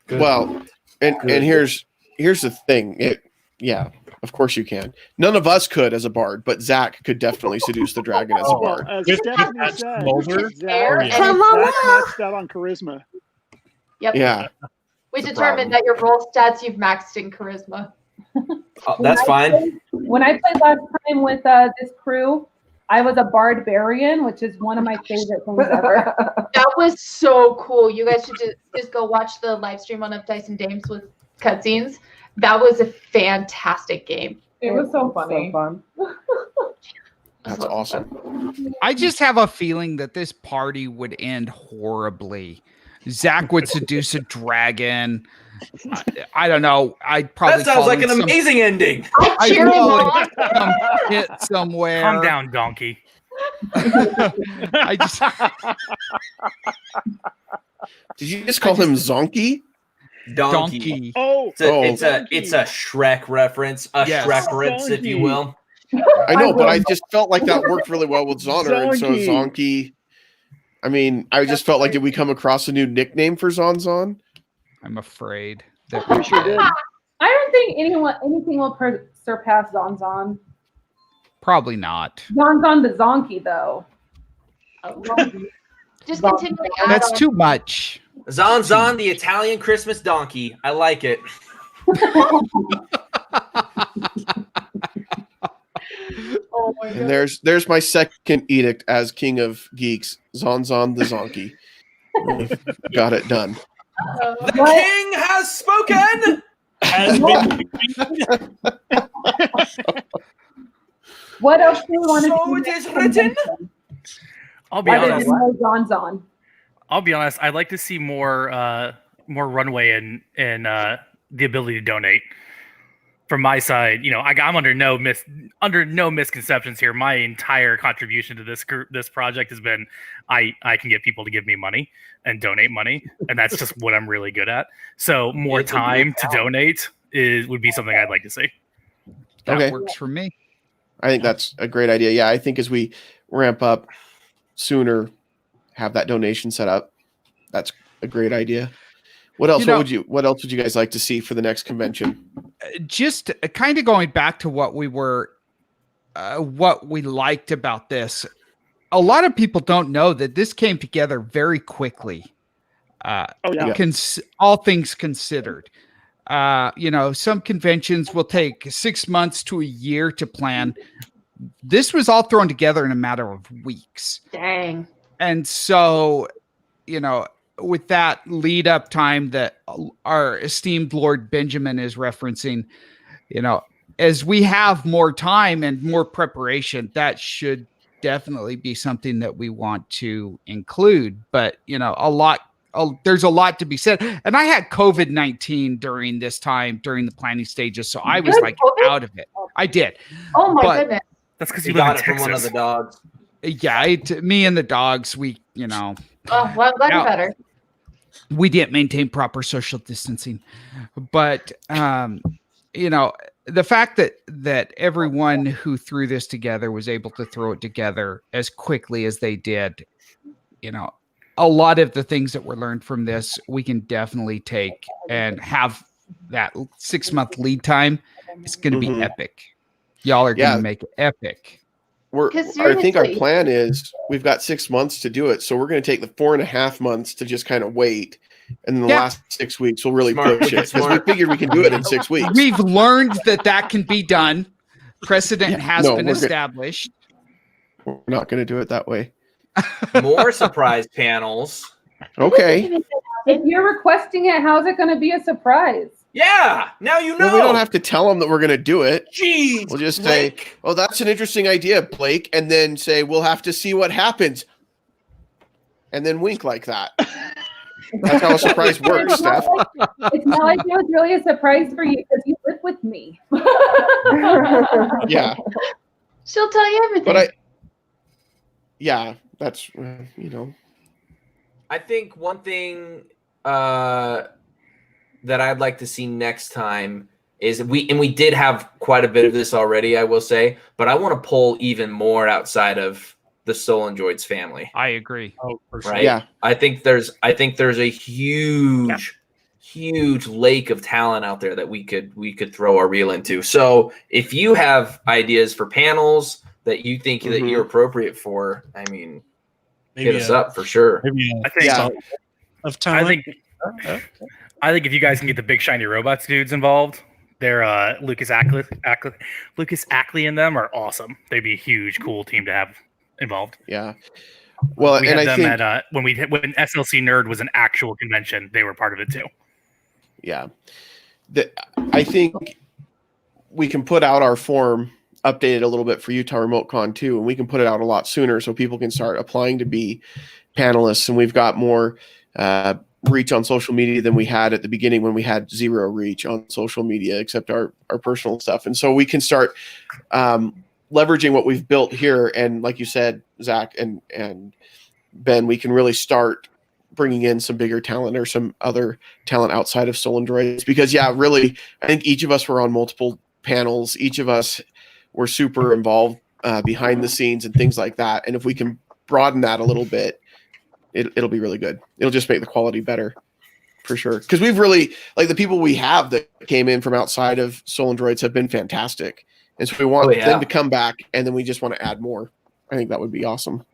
Good. Well, and here's the thing. Yeah, of course you can. None of us could as a bard, but Zach could definitely seduce the dragon as a bard. As With Stephanie that said, smolder? Zach Come maxed out on charisma. Yep. Yeah. We It's a determined problem. that your roll stats you've maxed in charisma. Oh, that's fine. When I played last time with this crew, I was a barbarian, which is one of my favorite things ever. That was so cool. You guys should just go watch the live stream on Of Dice and Dames with cutscenes. That was a fantastic game. It was so funny. So fun. That's awesome. I just have a feeling that this party would end horribly. Zach would seduce a dragon. I don't know. I'd probably That sounds fall like in an some- amazing ending. I'd Cheer him fall on. in some pit somewhere. Calm down, donkey. I just Did you just call him Zonky? Donkey. donkey. Oh, It's a Shrek reference, a Yes. Shreference, if you will. I know, but I just felt like that worked really well with Zoner, and so Zonky. Zonky. I mean, I just felt like, did we come across a new nickname for Zonzon? I'm afraid that we sure did. I don't think anything will surpass Zonzon. probably not. Zonzon the Zonky, though. Just continue to add That's on. too much. Zonzon, the Italian Christmas donkey. I like it. Oh my And god. there's my second edict as King of Geeks, Zonzon the Zonky. Got it done. The king has spoken. Has been What else do you want to So see it next is written? convention? I'll be Other honest. than no Zonzon. I'll be honest. I'd like to see more runway and the ability to donate. From my side, I'm under no misconceptions here. My entire contribution to this project has been I can get people to give me money and donate money, and that's just what I'm really good at. So more It's a good time to talent. donate would be something I'd like to see. That Okay. works for me. I think that's a great idea. Yeah, I think as we ramp up sooner, have that donation set up. That's a great idea. What else? What else would you guys like to see for the next convention? Just kind of going back to what we liked about this. A lot of people don't know that this came together very quickly. All things considered. Some conventions will take 6 months to a year to plan. This was all thrown together in a matter of weeks. Dang. And so, with that lead up time that our esteemed Lord Benjamin is referencing, as we have more time and more preparation, that should definitely be something that we want to include. But, there's a lot to be said. And I had COVID-19 during this time, during the planning stages. So I was out of it. I did. Oh my goodness. That's because you got live in it Texas. from one of the dogs. Yeah, me and the dogs, we, Oh, well, I'm glad you're better. We didn't maintain proper social distancing. But, the fact that everyone who threw this together was able to throw it together as quickly as they did, a lot of the things that were learned from this, we can definitely take and have that 6-month lead time. It's going to be epic. Y'all are going to make it epic. I think our plan is we've got 6 months to do it. So we're going to take the 4.5 months to just kind of wait. And then the last 6 weeks, we'll really push it because we figured we can do it in 6 weeks. We've learned that can be done. Precedent has been established. We're not going to do it that way. More surprise panels. Okay. If you're requesting it, how's it going to be a surprise? Yeah, now you know. Well, we don't have to tell them that we're going to do it. Jeez, we'll just say, "Oh, that's an interesting idea, Blake," and then say, "We'll have to see what happens," and then wink like that. That's how a surprise works, Steph. It's not like it was really a surprise for you because you live with me. Yeah, she'll tell you everything. But that's I think one thing that I'd like to see next time is we did have quite a bit of this already, I will say, but I want to pull even more outside of the Stolendroids family. I agree. Oh, for sure. Right? Yeah. I think there's a huge lake of talent out there that we could throw our reel into. So if you have ideas for panels that you think that you're appropriate for, I mean, hit us up for sure. I think if you guys can get the big shiny robots dudes involved, they're Lucas Ackley and them are awesome. They'd be a huge, cool team to have involved. Yeah. Well, we and had I them think at when SLC Nerd was an actual convention, they were part of it too. Yeah. I think we can put out our form updated a little bit for Utah Remote Con too, and we can put it out a lot sooner so people can start applying to be panelists, and we've got more reach on social media than we had at the beginning when we had zero reach on social media except our personal stuff. And so we can start leveraging what we've built here. And like you said, Zach and Ben, we can really start bringing in some bigger talent or some other talent outside of Stolendroids, because really, I think each of us were on multiple panels. Each of us were super involved behind the scenes and things like that. And if we can broaden that a little bit, it'll be really good. It'll just make the quality better for sure. Because we've really, like, the people we have that came in from outside of Stolendroids have been fantastic. And so we want them to come back, and then we just want to add more. I think that would be awesome.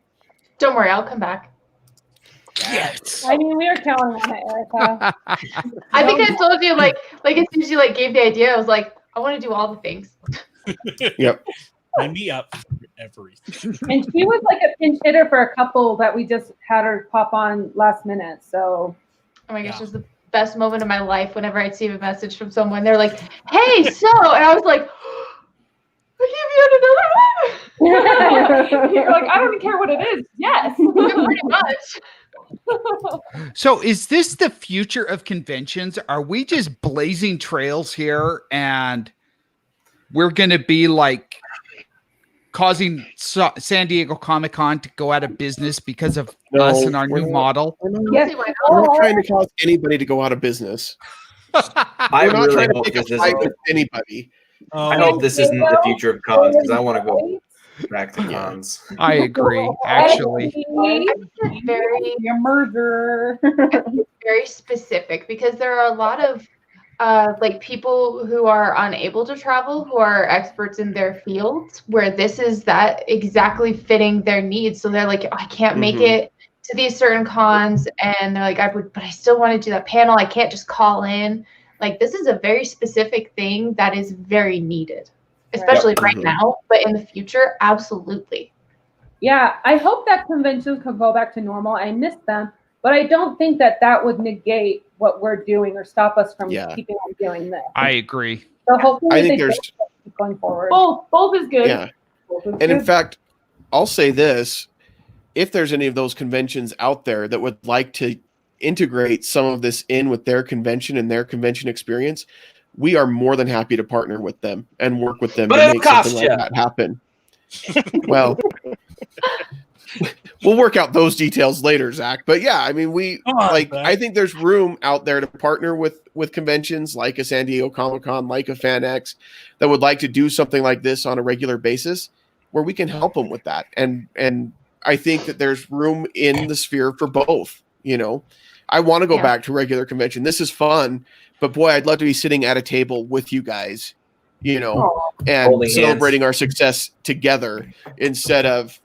Don't worry, I'll come back. Yes. I mean, we are counting on it, Erica. I think I told you, like as soon as you gave the idea, I was like, I want to do all the things. Yep. Sign me up for everything. And she was like a pinch hitter for a couple that we just had her pop on last minute. So, oh my gosh, it was the best moment of my life whenever I'd see a message from someone. They're like, "Hey, so," and I was like, "I give you another one." You're like, I don't even care what it is. Yes, pretty much. So is this the future of conventions? Are we just blazing trails here, and we're going to be like causing San Diego Comic-Con to go out of business because of us and our new model? We're not trying to cause anybody to go out of business. I We're not really trying to hope pick a this isn't fight with anybody. I hope this isn't the future of cons, because I want to go back to cons. I agree, actually. You're murderer. Very specific, because there are a lot of people who are unable to travel, who are experts in their fields, where this is that exactly fitting their needs. So they're like, I can't make it to these certain cons, and they're like, but I still want to do that panel. I can't just call in. Like, this is a very specific thing that is very needed, especially right now, but in the future, absolutely. Yeah, I hope that conventions could go back to normal. I miss them, but I don't think that would negate what we're doing or stop us from keeping on doing this. I agree. So hopefully I think there's keep going forward. Both is good. Yeah. And in fact, I'll say this, if there's any of those conventions out there that would like to integrate some of this in with their convention and their convention experience, we are more than happy to partner with them and work with them to make something like that happen. Well, we'll work out those details later, Zach. But yeah, I mean, I think there's room out there to partner with conventions like a San Diego Comic-Con, like a FanX, that would like to do something like this on a regular basis, where we can help them with that. And I think that there's room in the sphere for both. You know, I want to go back to regular convention. This is fun, but boy, I'd love to be sitting at a table with you guys, you know, and holding celebrating our success together instead of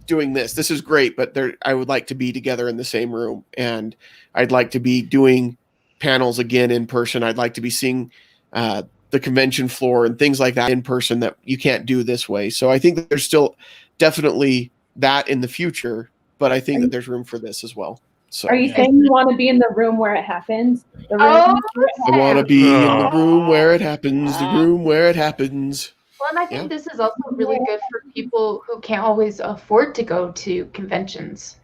doing this. This is great, but I would like to be together in the same room, and I'd like to be doing panels again in person. I'd like to be seeing the convention floor and things like that in person that you can't do this way. So I think that there's still definitely that in the future, but I think that there's room for this as well. So are you saying you want to be in the room where it happens? The room I want to be in the room where it happens, the room where it happens. Well, and I think this is also really good for people who can't always afford to go to conventions.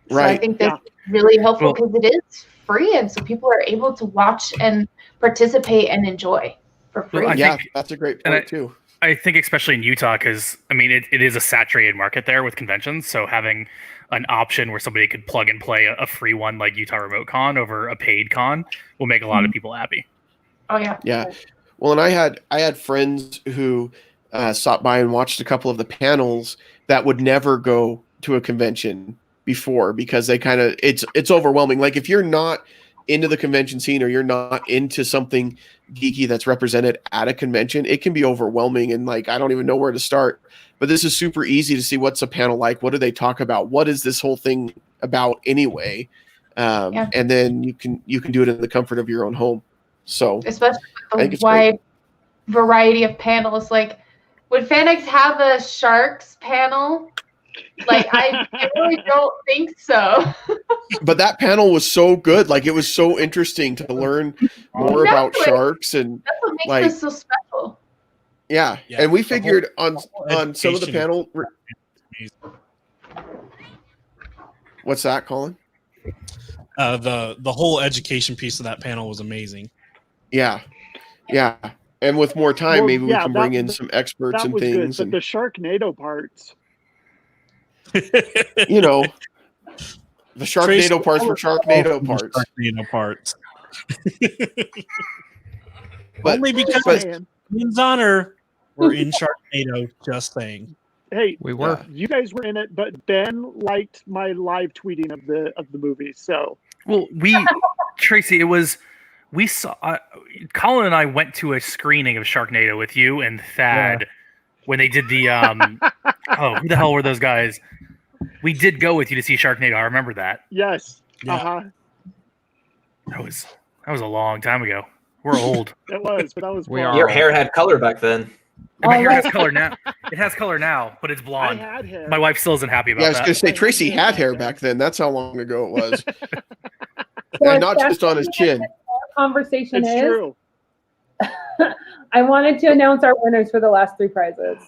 So I think this is really helpful because it is free, and so people are able to watch and participate and enjoy for free. Well, that's a great point too. I think especially in Utah, because I mean it is a saturated market there with conventions, so having an option where somebody could plug and play a free one like Utah Remote Con over a paid con will make a lot of people happy. Oh yeah. Yeah. Well, and I had friends who stopped by and watched a couple of the panels that would never go to a convention before because they kind of it's overwhelming. Like if you're not into the convention scene or you're not into something geeky that's represented at a convention, it can be overwhelming and like I don't even know where to start. But this is super easy to see what's a panel like, what do they talk about, what is this whole thing about anyway, and then you can do it in the comfort of your own home. So especially with the wide variety of panels, like would FanX have a sharks panel? Like I really don't think so. But that panel was so good. Like it was so interesting to learn more about sharks, and that's what makes this so special. Yeah. And we figured on some of the panel. What's that, Colin? The whole education piece of that panel was amazing. Yeah. And with more time, maybe we can bring in some experts and things. Good, but the Sharknado parts. You know, the Sharknado parts for Sharknado parts. Sharknado parts. But, only because Queen's Honor were in Sharknado, just saying. Hey, we were. You guys were in it, but Ben liked my live tweeting of the movie. So Tracy, we saw Colin and I went to a screening of Sharknado with you and Thad when they did the who the hell were those guys? We did go with you to see Sharknado. I remember that. Yes. Yeah. That was a long time ago. We're old. It was, but that was. Your hair had color back then. My hair has color now. It has color now, but it's blonde. I had hair. My wife still isn't happy about that. I was going to say Tracy had hair back then. That's how long ago it was. And not just on his chin. Conversation it's is true. I wanted to announce our winners for the last 3 prizes.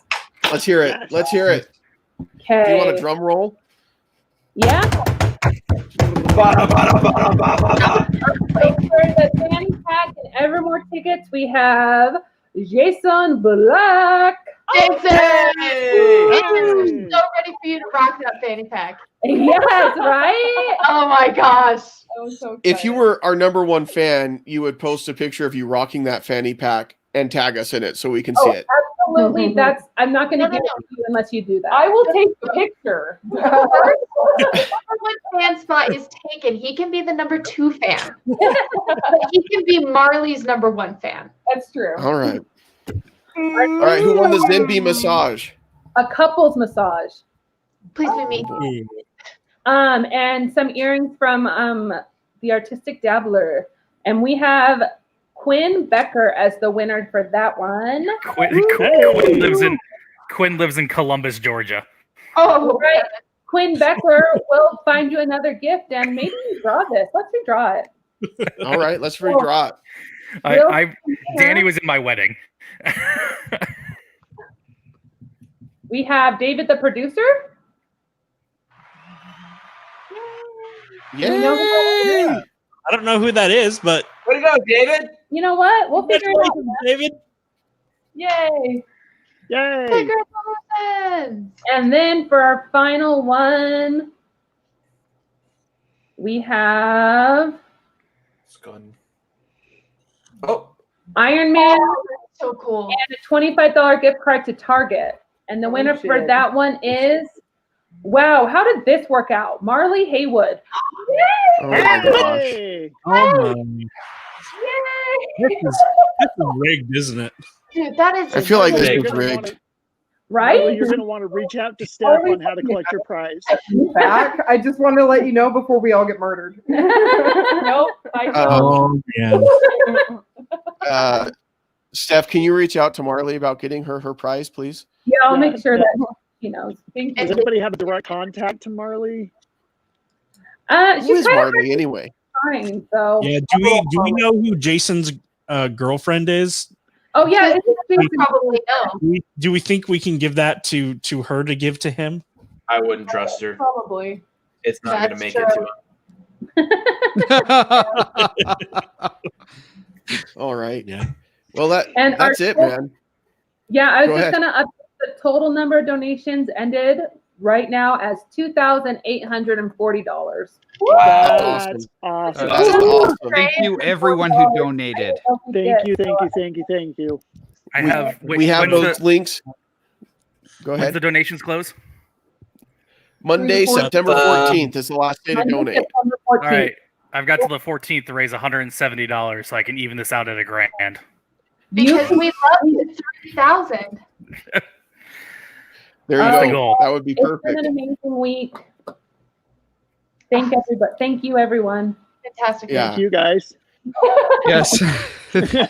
Let's hear it. Let's hear it. Okay. Do you want a drum roll? Yeah. For the Fanny Pack and Evermore tickets, we have Jason Black. Jason! We're so ready for you to rock that fanny pack. Yes, right? Oh my gosh. So if you were our #1 fan, you would post a picture of you rocking that fanny pack and tag us in it so we can see it. Absolutely. I'm not going to give it to you unless you do that. I will take the picture. The #1 fan spot is taken. He can be the #2 fan. He can be Marley's #1 fan. That's true. All right. All right. Who won the Zenby massage? A couple's massage. Please be me. and some earrings from the Artistic Dabbler. And we have Quinn Becker as the winner for that one. Quinn lives in Columbus, Georgia. Oh, right. Quinn Becker will find you another gift, and maybe redraw this. Let's redraw it. All right, let's redraw it. Danny was in my wedding. We have David, the producer. Yay! I don't know who that is, but way to go, David. You know what? We'll figure it out. David. Yay! Yay! Congratulations! And then for our final one, we have Iron Man. Oh, that's so cool. And a $25 gift card to Target. And the winner for that one is, wow, how did this work out? Marley Haywood. Oh my gosh. Hey! Oh my. Yay! This is rigged, isn't it? Dude, that is. I feel like this You're was gonna rigged. Right? You're going to want to reach out to Steph on how to collect your prize. Back. I just want to let you know before we all get murdered. Nope. I don't. Oh yeah. Steph, can you reach out to Marley about getting her prize, please? Yeah, I'll Yeah, make sure that he knows. Thank Does you. anybody have a direct contact to Marley? Who She's is kind of Marley anyway? fine, so. Yeah. Do we know who Jason's girlfriend is? Oh yeah, You probably know. Do we think we can give that to her to give to him? I wouldn't trust her. Probably. It's not going to That's make it to him. All right. Yeah. Well, And that's our- it, man. Yeah, I was Go just ahead. gonna update the total number of donations ended right now as $2,840. That's awesome. That's awesome. Thank you, everyone who donated. Thank you. I have. We have when's those links. Go When's ahead. the donations close? Monday, 14th. September 14th is the last day to donate. September All 14th. right. I've got to the 14th to raise $170, so I can even this out at $1,000. Because we love you 3,000. There That's the you go. goal. That would be It's been perfect. an amazing week. Thank everybody. Thank you, everyone. Fantastic. Yeah. Thank you guys. Yes. Thank you.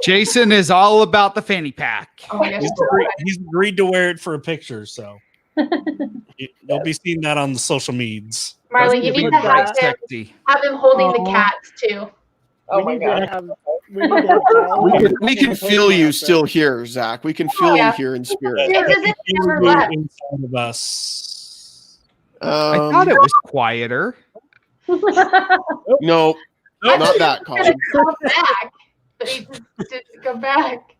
Jason is all about the fanny pack. Oh my gosh. He's agreed to wear it for a picture, so you'll be seeing that on the social medias. Marley, you That's need good. to have him, Sexy. holding the cats too. Oh we my need god. to have. We need to have Paul- We can feel you still here, Zach. We can feel you here in spirit. It's as if he never left. Inside of us. I thought it was quieter. No, not that, He was Colin. gonna come back, but he just didn't come back.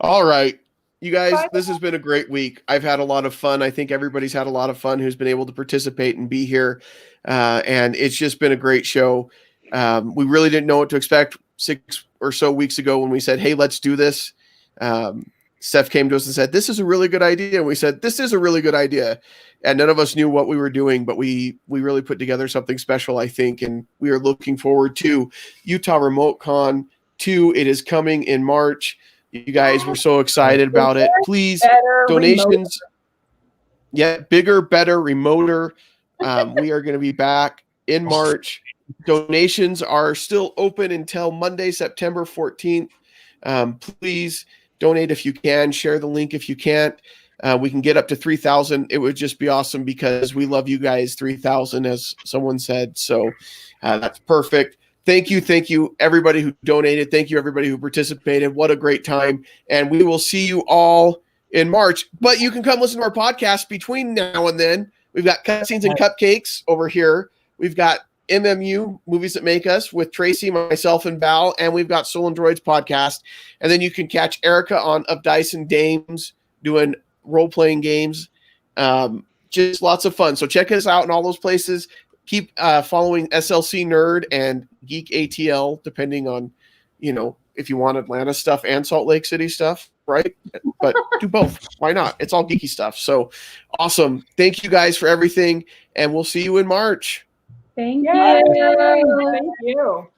All right. You guys, this has been a great week. I've had a lot of fun. I think everybody's had a lot of fun who's been able to participate and be here. And it's just been a great show. We really didn't know what to expect 6 or so weeks ago when we said, hey, let's do this. Steph came to us and said, this is a really good idea. And we said, this is a really good idea. And none of us knew what we were doing, but we really put together something special, I think. And we are looking forward to Utah Remote Con 2. It is coming in March. You guys were so excited about it. Please, Better, donations. Yeah, bigger, better, remoter. We are going to be back in March. Donations are still open until Monday, September 14th. Please donate if you can. Share the link if you can't. We can get up to 3,000. It would just be awesome because we love you guys. 3,000, as someone said. So that's perfect. Thank you, everybody who donated. Thank you, everybody who participated. What a great time. And we will see you all in March. But you can come listen to our podcast between now and then. We've got Cutscenes and Cupcakes over here. We've got MMU, Movies That Make Us, with Tracy, myself, and Val. And we've got Stolendroids podcast. And then you can catch Erica on Up Dice and Dames doing role-playing games. Just lots of fun. So check us out in all those places. Keep following SLC Nerd and Geek ATL, depending on, if you want Atlanta stuff and Salt Lake City stuff, right? But do both. Why not? It's all geeky stuff. So awesome. Thank you guys for everything, and we'll see you in March. Thank you. Yay. Thank you.